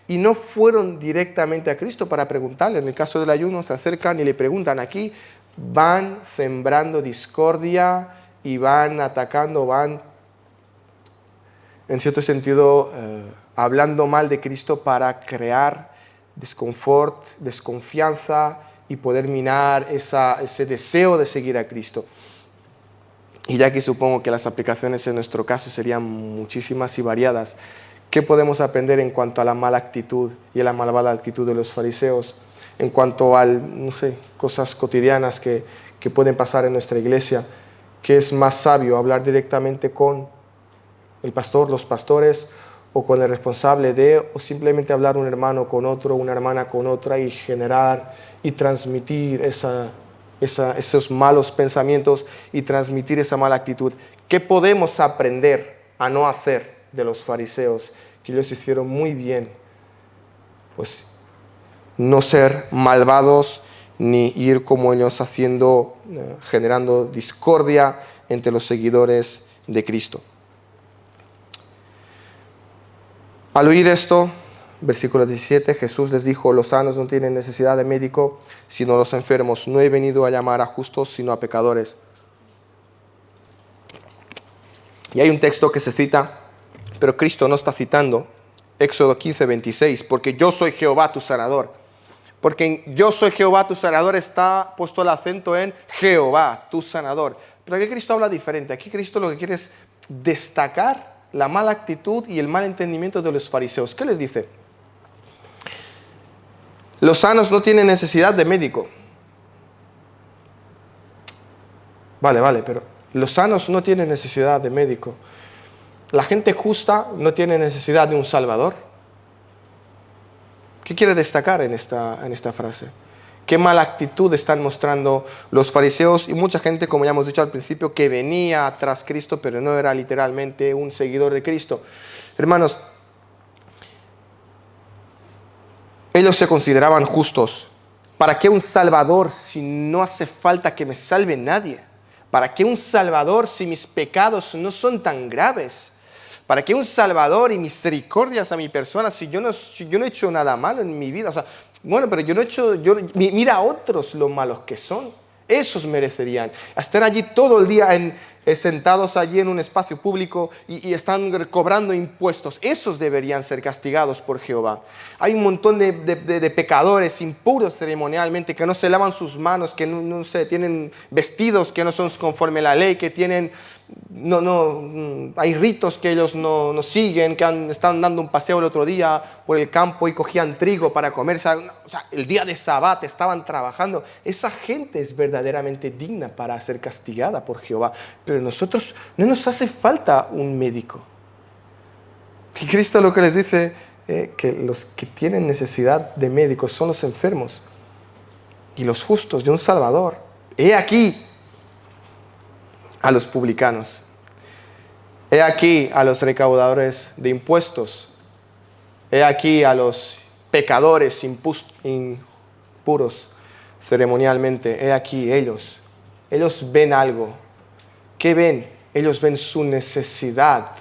Y no fueron directamente a Cristo para preguntarle. En el caso del ayuno se acercan y le preguntan. Aquí van sembrando discordia y van atacando, van en cierto sentido hablando mal de Cristo para crear desconfort, desconfianza y poder minar ese deseo de seguir a Cristo. Y ya que supongo que las aplicaciones en nuestro caso serían muchísimas y variadas, ¿qué podemos aprender en cuanto a la mala actitud y a la malvada actitud de los fariseos? En cuanto a, no sé, cosas cotidianas que pueden pasar en nuestra iglesia, ¿qué es más sabio? ¿Hablar directamente con el pastor, los pastores, o con el responsable de, o simplemente hablar un hermano con otro, una hermana con otra y generar y transmitir esos malos pensamientos y transmitir esa mala actitud? ¿Qué podemos aprender a no hacer de los fariseos, que ellos hicieron muy bien? Pues no ser malvados ni ir como ellos haciendo, generando discordia entre los seguidores de Cristo. Al oír esto, versículo 17, Jesús les dijo: los sanos no tienen necesidad de médico, sino los enfermos. No he venido a llamar a justos, sino a pecadores. Y hay un texto que se cita, pero Cristo no está citando, Éxodo 15, 26, porque yo soy Jehová tu sanador. Porque en yo soy Jehová tu sanador está puesto el acento en Jehová tu sanador. Pero aquí Cristo habla diferente. Aquí Cristo lo que quiere es destacar la mala actitud y el mal entendimiento de los fariseos. ¿Qué les dice? Los sanos no tienen necesidad de médico. Vale, pero los sanos no tienen necesidad de médico. La gente justa no tiene necesidad de un salvador. ¿Qué quiere destacar en esta frase? ¿Qué mala actitud están mostrando los fariseos y mucha gente, como ya hemos dicho al principio, que venía tras Cristo, pero no era literalmente un seguidor de Cristo? Hermanos, ellos se consideraban justos. ¿Para qué un salvador si no hace falta que me salve nadie? ¿Para qué un salvador si mis pecados no son tan graves? ¿Para qué un salvador y misericordias a mi persona si yo no he hecho nada malo en mi vida? O sea, bueno, pero yo no he hecho... mira a otros lo malos que son. Esos merecerían estar allí todo el día sentados allí en un espacio público y están cobrando impuestos. Esos deberían ser castigados por Jehová. Hay un montón de pecadores impuros ceremonialmente que no se lavan sus manos, que no sé, tienen vestidos que no son conforme a la ley, que tienen... hay ritos que ellos no siguen, que están dando un paseo el otro día por el campo y cogían trigo para comer. O sea, el día de Sabbat estaban trabajando. Esa gente es verdaderamente digna para ser castigada por Jehová. Pero nosotros no nos hace falta un médico. Y Cristo lo que les dice, que los que tienen necesidad de médicos son los enfermos y los justos de un Salvador. He aquí a los publicanos. He aquí a los recaudadores de impuestos. He aquí a los pecadores impuros ceremonialmente. He aquí ellos. Ellos ven algo. ¿Qué ven? Ellos ven su necesidad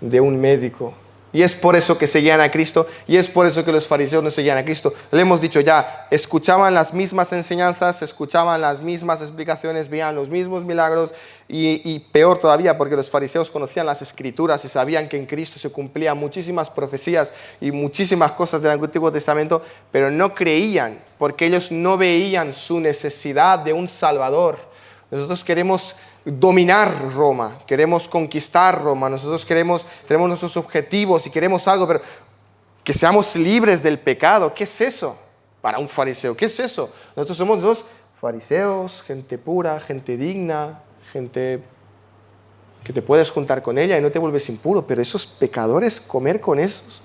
de un médico. Y es por eso que seguían a Cristo, y es por eso que los fariseos no seguían a Cristo. Le hemos dicho ya, escuchaban las mismas enseñanzas, escuchaban las mismas explicaciones, veían los mismos milagros, y peor todavía, porque los fariseos conocían las Escrituras y sabían que en Cristo se cumplían muchísimas profecías y muchísimas cosas del Antiguo Testamento, pero no creían, porque ellos no veían su necesidad de un Salvador. Nosotros queremos dominar Roma, queremos conquistar Roma, nosotros tenemos nuestros objetivos y queremos algo, pero que seamos libres del pecado. ¿Qué es eso para un fariseo? ¿Qué es eso? Nosotros somos dos fariseos, gente pura, gente digna, gente que te puedes juntar con ella y no te vuelves impuro, pero esos pecadores, comer con esos.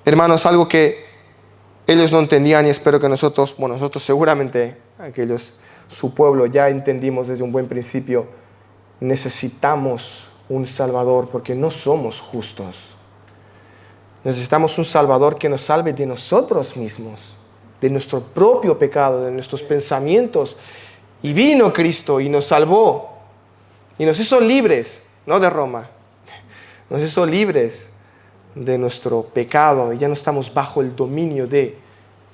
Hermanos, algo que ellos no entendían y espero que nosotros seguramente aquellos, su pueblo, ya entendimos desde un buen principio. necesitamos un Salvador porque no somos justos. Necesitamos un Salvador que nos salve de nosotros mismos, de nuestro propio pecado, de nuestros pensamientos. Y vino Cristo y nos salvó y nos hizo libres, no de Roma, nos hizo libres de nuestro pecado y ya no estamos bajo el dominio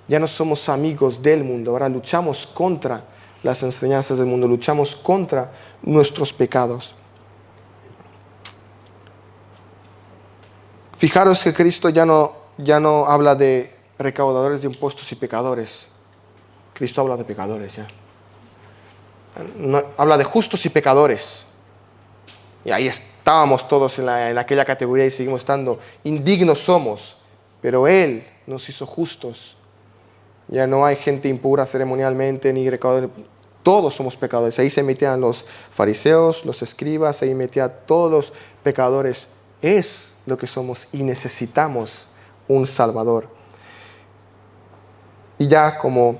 ya no somos amigos del mundo, ahora luchamos contra las enseñanzas del mundo, luchamos contra nuestros pecados. Fijaros que Cristo ya no habla de recaudadores de impuestos y pecadores. Cristo habla de pecadores ya. No, habla de justos y pecadores. Y ahí estábamos todos en aquella categoría y seguimos estando. Indignos somos, pero Él nos hizo justos. Ya no hay gente impura ceremonialmente ni recaudadores. Todos somos pecadores. Ahí se metían los fariseos, los escribas, ahí metían todos los pecadores. Es lo que somos y necesitamos un Salvador. Y ya como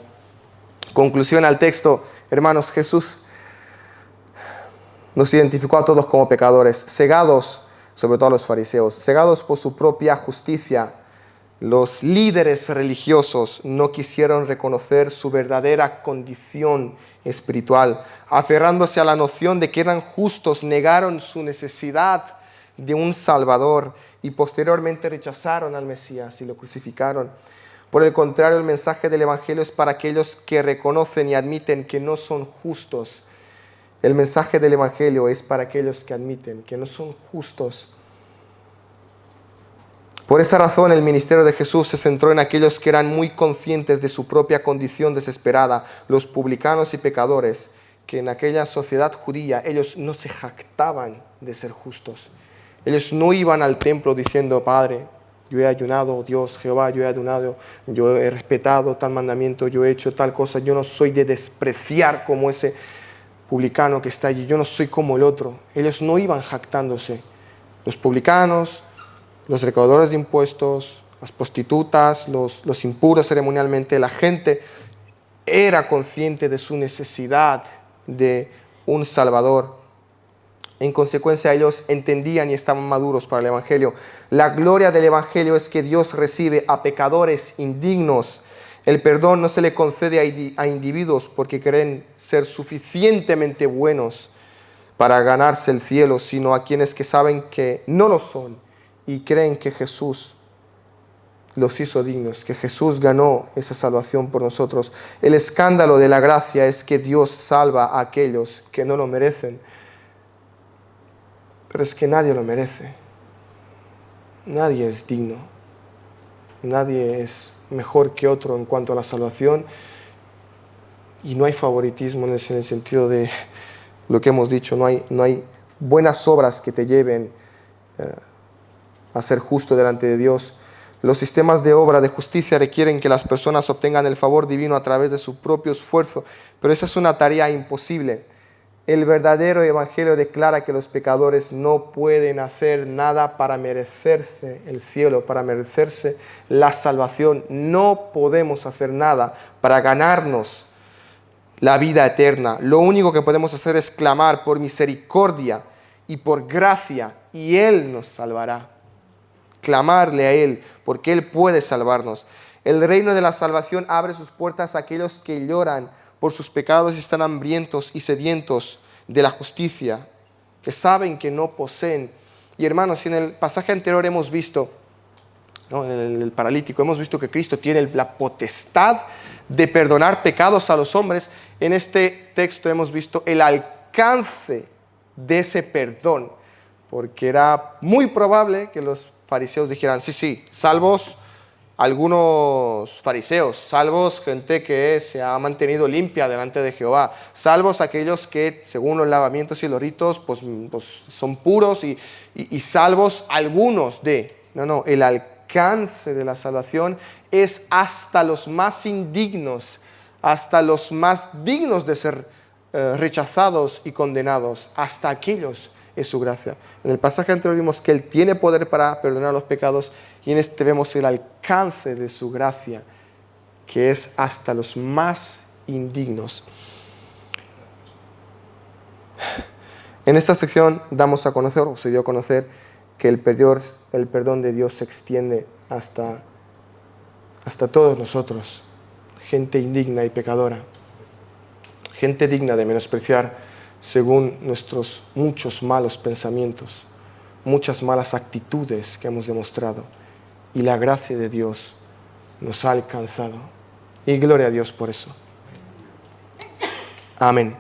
conclusión al texto, hermanos, Jesús nos identificó a todos como pecadores, cegados, sobre todo a los fariseos, cegados por su propia justicia. Los líderes religiosos no quisieron reconocer su verdadera condición espiritual. Aferrándose a la noción de que eran justos, negaron su necesidad de un Salvador y posteriormente rechazaron al Mesías y lo crucificaron. Por el contrario, el mensaje del Evangelio es para aquellos que reconocen y admiten que no son justos. El mensaje del Evangelio es para aquellos que admiten que no son justos. Por esa razón, el ministerio de Jesús se centró en aquellos que eran muy conscientes de su propia condición desesperada, los publicanos y pecadores, que en aquella sociedad judía ellos no se jactaban de ser justos. Ellos no iban al templo diciendo, Padre, yo he ayunado, Dios, Jehová, yo he ayunado, yo he respetado tal mandamiento, yo he hecho tal cosa, yo no soy de despreciar como ese publicano que está allí, yo no soy como el otro. Ellos no iban jactándose. Los publicanos, los recaudadores de impuestos, las prostitutas, los impuros ceremonialmente, la gente era consciente de su necesidad de un Salvador. En consecuencia, ellos entendían y estaban maduros para el Evangelio. La gloria del Evangelio es que Dios recibe a pecadores indignos. El perdón no se le concede a individuos porque creen ser suficientemente buenos para ganarse el cielo, sino a quienes que saben que no lo son y creen que Jesús los hizo dignos, que Jesús ganó esa salvación por nosotros. El escándalo de la gracia es que Dios salva a aquellos que no lo merecen. Pero es que nadie lo merece. Nadie es digno. Nadie es mejor que otro en cuanto a la salvación. Y no hay favoritismo en el sentido de lo que hemos dicho. No hay buenas obras que te lleven a ser justo delante de Dios. Los sistemas de obra de justicia requieren que las personas obtengan el favor divino a través de su propio esfuerzo. Pero esa es una tarea imposible. El verdadero evangelio declara que los pecadores no pueden hacer nada para merecerse el cielo, para merecerse la salvación. No podemos hacer nada para ganarnos la vida eterna. Lo único que podemos hacer es clamar por misericordia y por gracia, y Él nos salvará. Clamarle a Él, porque Él puede salvarnos. El reino de la salvación abre sus puertas a aquellos que lloran por sus pecados y están hambrientos y sedientos de la justicia, que saben que no poseen. Y hermanos, en el pasaje anterior hemos visto, ¿no?, en el paralítico, hemos visto que Cristo tiene la potestad de perdonar pecados a los hombres. En este texto hemos visto el alcance de ese perdón, porque era muy probable que los fariseos dijeran, sí, salvos algunos fariseos, salvos gente que se ha mantenido limpia delante de Jehová, salvos aquellos que según los lavamientos y los ritos pues son puros y salvos algunos de... No, el alcance de la salvación es hasta los más indignos, hasta los más dignos de ser rechazados y condenados, hasta aquellos es su gracia. En el pasaje anterior vimos que Él tiene poder para perdonar los pecados y en este vemos el alcance de su gracia, que es hasta los más indignos. En esta sección damos a conocer, o se dio a conocer, que el perdón de Dios se extiende hasta todos nosotros, gente indigna y pecadora, gente digna de menospreciar según nuestros muchos malos pensamientos, muchas malas actitudes que hemos demostrado, y la gracia de Dios nos ha alcanzado. Y gloria a Dios por eso. Amén.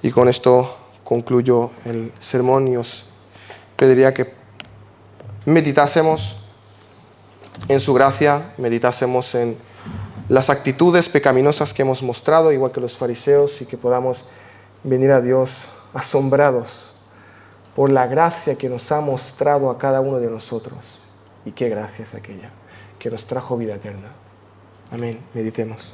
Y con esto concluyo el sermón y os pediría que meditásemos en su gracia, meditásemos en las actitudes pecaminosas que hemos mostrado, igual que los fariseos, y que podamos venir a Dios asombrados por la gracia que nos ha mostrado a cada uno de nosotros. Y qué gracia es aquella que nos trajo vida eterna. Amén. Meditemos.